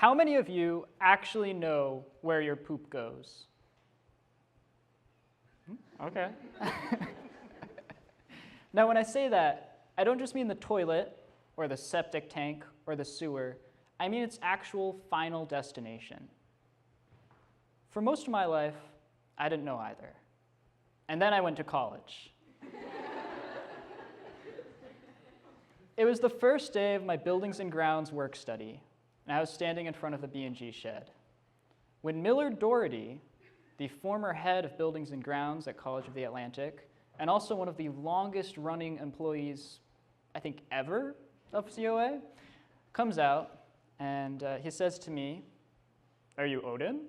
How many of you actually know where your poop goes? Okay. Now, when I say that, I don't just mean the toilet, or the septic tank, or the sewer. I mean its actual final destination. For most of my life, I didn't know either. And then I went to college. It was the first day of my buildings and grounds work study, and I was standing in front of the B&G shed, when Millard Doherty, the former head of buildings and grounds at College of the Atlantic, and also one of the longest running employees, I think ever, of COA, comes out and he says to me, "Are you Odin?"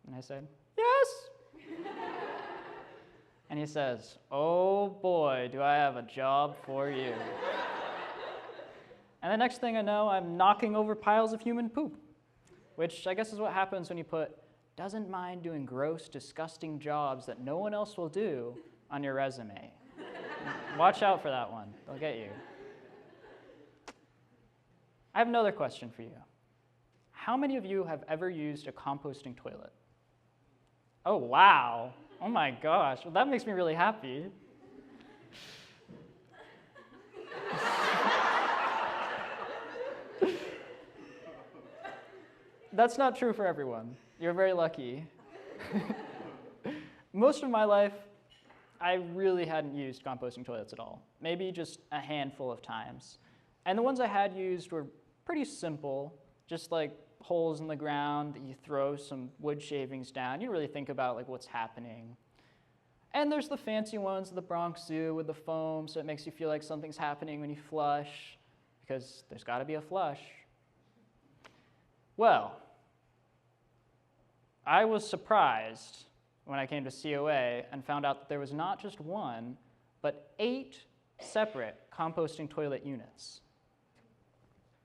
And I said, "Yes." And he says, "Oh boy, do I have a job for you." And the next thing I know, I'm knocking over piles of human poop, which I guess is what happens when you put "doesn't mind doing gross, disgusting jobs that no one else will do" on your resume. Watch out for that one. They'll get you. I have another question for you. How many of you have ever used a composting toilet? Oh, wow. Oh my gosh. Well, that makes me really happy. That's not true for everyone. You're very lucky. Most of my life, I really hadn't used composting toilets at all. Maybe just a handful of times. And the ones I had used were pretty simple, just like holes in the ground that you throw some wood shavings down. You don't really think about like what's happening. And there's the fancy ones at the Bronx Zoo with the foam, so it makes you feel like something's happening when you flush, because there's got to be a flush. Well, I was surprised when I came to COA and found out that there was not just one, but 8 separate composting toilet units.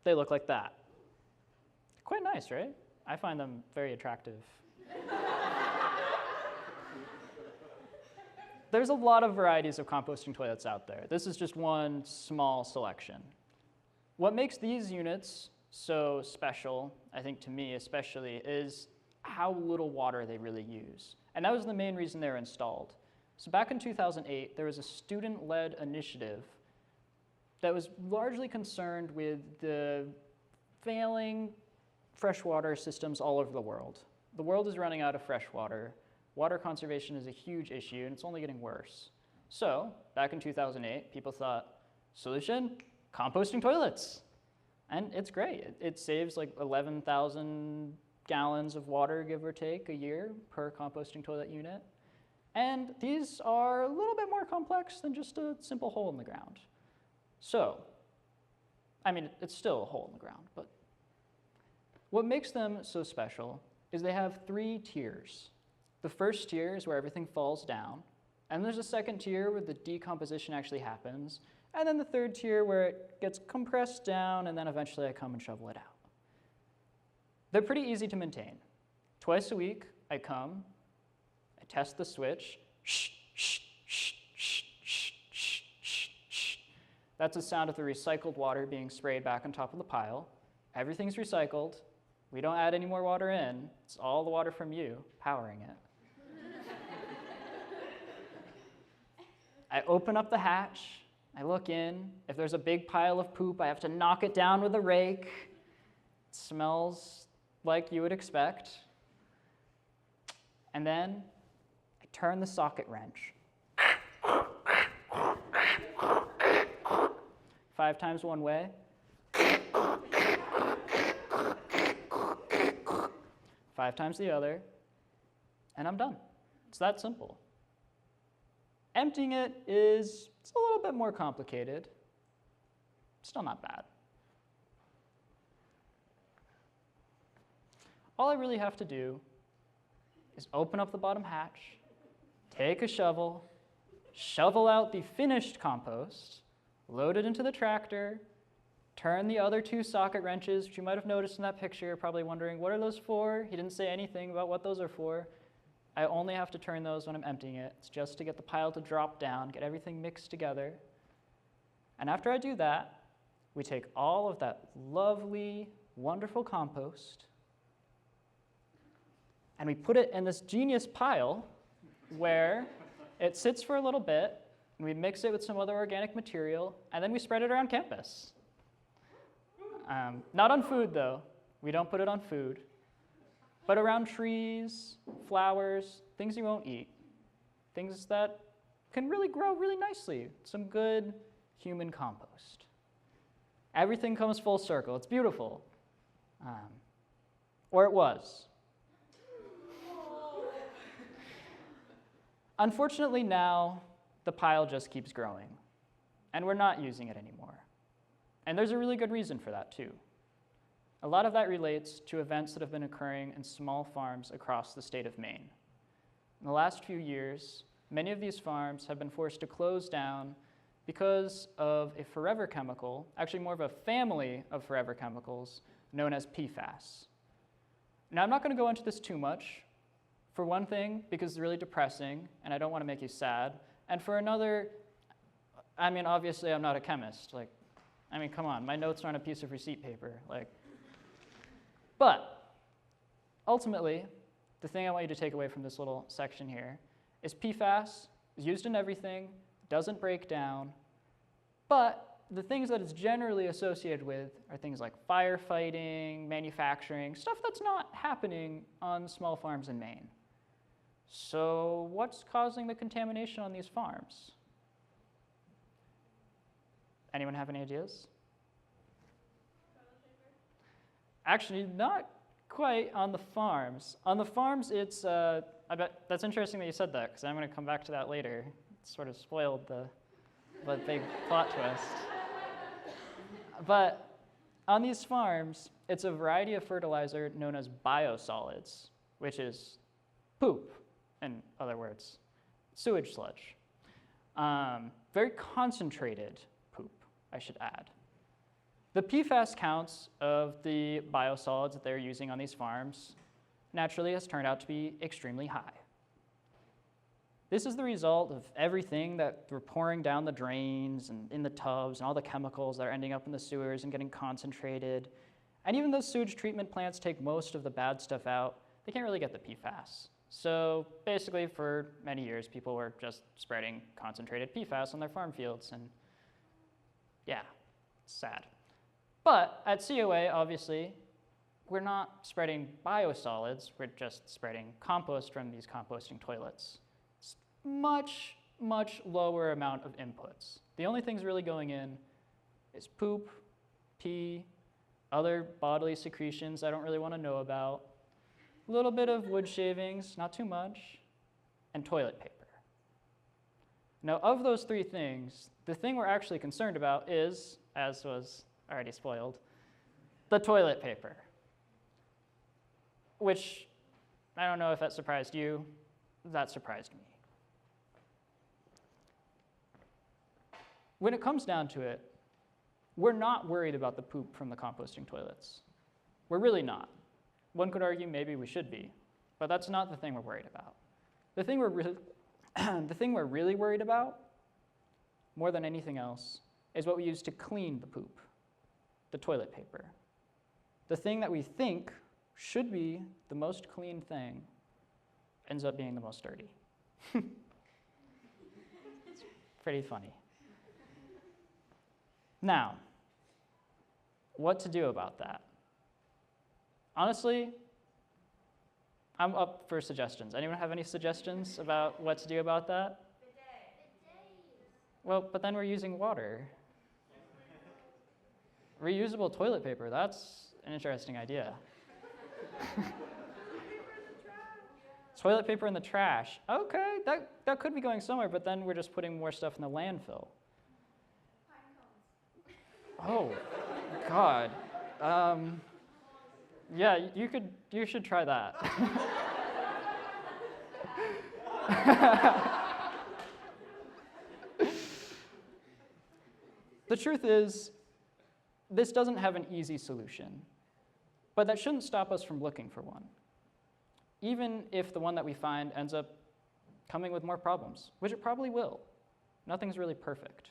They look like that. Quite nice, right? I find them very attractive. There's a lot of varieties of composting toilets out there. This is just one small selection. What makes these units so special, I think to me especially, is how little water they really use. And that was the main reason they were installed. So back in 2008, there was a student-led initiative that was largely concerned with the failing freshwater systems all over the world. The world is running out of fresh water. Water conservation is a huge issue, and it's only getting worse. So back in 2008, people thought, solution, composting toilets. And it's great. It saves like 11,000 gallons of water, give or take, a year per composting toilet unit. And these are a little bit more complex than just a simple hole in the ground. So, I mean, it's still a hole in the ground, but what makes them so special is they have 3 tiers. The first tier is where everything falls down, and there's a second tier where the decomposition actually happens, and then the third tier where it gets compressed down, and then eventually I come and shovel it out. They're pretty easy to maintain. Twice a week, I come, I test the switch. That's the sound of the recycled water being sprayed back on top of the pile. Everything's recycled. We don't add any more water in. It's all the water from you powering it. I open up the hatch. I look in. If there's a big pile of poop, I have to knock it down with a rake. It smells like you would expect. And then I turn the socket wrench. 5 times one way. 5 times the other. And I'm done. It's that simple. Emptying it it's a little bit more complicated. Still not bad. All I really have to do is open up the bottom hatch, take a shovel, shovel out the finished compost, load it into the tractor, turn the other 2 socket wrenches, which you might have noticed in that picture. You're probably wondering, what are those for? He didn't say anything about what those are for. I only have to turn those when I'm emptying it. It's just to get the pile to drop down, get everything mixed together. And after I do that, we take all of that lovely, wonderful compost, and we put it in this genius pile where it sits for a little bit, and we mix it with some other organic material, and then we spread it around campus. Not on food, though. We don't put it on food, but around trees, flowers, things you won't eat, things that can really grow really nicely. Some good human compost. Everything comes full circle. It's beautiful. Or it was. Unfortunately, now the pile just keeps growing, and we're not using it anymore. And there's a really good reason for that, too. A lot of that relates to events that have been occurring in small farms across the state of Maine. In the last few years, many of these farms have been forced to close down because of a forever chemical, actually more of a family of forever chemicals, known as PFAS. Now, I'm not going to go into this too much. For one thing, because it's really depressing, and I don't want to make you sad. And for another, I mean, obviously, I'm not a chemist. Come on, my notes are on a piece of receipt paper. But ultimately, the thing I want you to take away from this little section here is PFAS is used in everything, doesn't break down, but the things that it's generally associated with are things like firefighting, manufacturing, stuff that's not happening on small farms in Maine. So what's causing the contamination on these farms? Anyone have any ideas? Actually, not quite on the farms. On the farms, it's, I bet that's interesting that you said that, because I'm going to come back to that later. It sort of spoiled the big plot twist. But on these farms, it's a variety of fertilizer known as biosolids, which is poop, in other words, sewage sludge. Very concentrated poop, I should add. The PFAS counts of the biosolids that they're using on these farms naturally has turned out to be extremely high. This is the result of everything that we're pouring down the drains and in the tubs and all the chemicals that are ending up in the sewers and getting concentrated. And even though sewage treatment plants take most of the bad stuff out, they can't really get the PFAS. So basically, for many years, people were just spreading concentrated PFAS on their farm fields, and yeah, it's sad. But at COA, obviously, we're not spreading biosolids, we're just spreading compost from these composting toilets. It's much, much lower amount of inputs. The only things really going in is poop, pee, other bodily secretions I don't really want to know about, a little bit of wood shavings, not too much, and toilet paper. Now, of those three things, the thing we're actually concerned about is, as was already spoiled, the toilet paper, which I don't know if that surprised you, that surprised me. When it comes down to it, we're not worried about the poop from the composting toilets. We're really not. One could argue maybe we should be, but that's not the thing we're worried about. The thing we're really worried about, more than anything else, is what we use to clean the poop, the toilet paper. The thing that we think should be the most clean thing ends up being the most dirty. It's pretty funny. Now, what to do about that? Honestly, I'm up for suggestions. Anyone have any suggestions about what to do about that? Well, but then we're using water. Reusable toilet paper, that's an interesting idea. Toilet paper in the trash. Okay, that could be going somewhere, but then we're just putting more stuff in the landfill. Oh, God. Yeah, you should try that. The truth is, this doesn't have an easy solution, but that shouldn't stop us from looking for one, even if the one that we find ends up coming with more problems, which it probably will. Nothing's really perfect.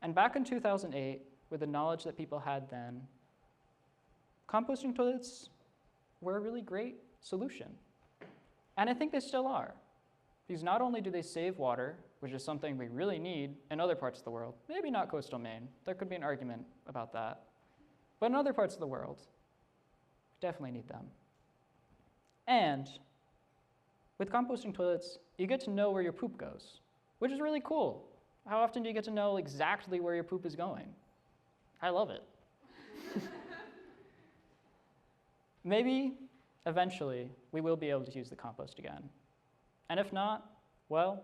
And back in 2008, with the knowledge that people had then, composting toilets were a really great solution. And I think they still are. Because not only do they save water, which is something we really need in other parts of the world, maybe not coastal Maine, there could be an argument about that, but in other parts of the world, we definitely need them. And with composting toilets, you get to know where your poop goes, which is really cool. How often do you get to know exactly where your poop is going? I love it. Maybe, eventually, we will be able to use the compost again. And if not, well,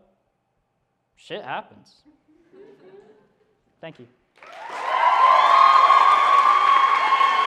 shit happens. Thank you.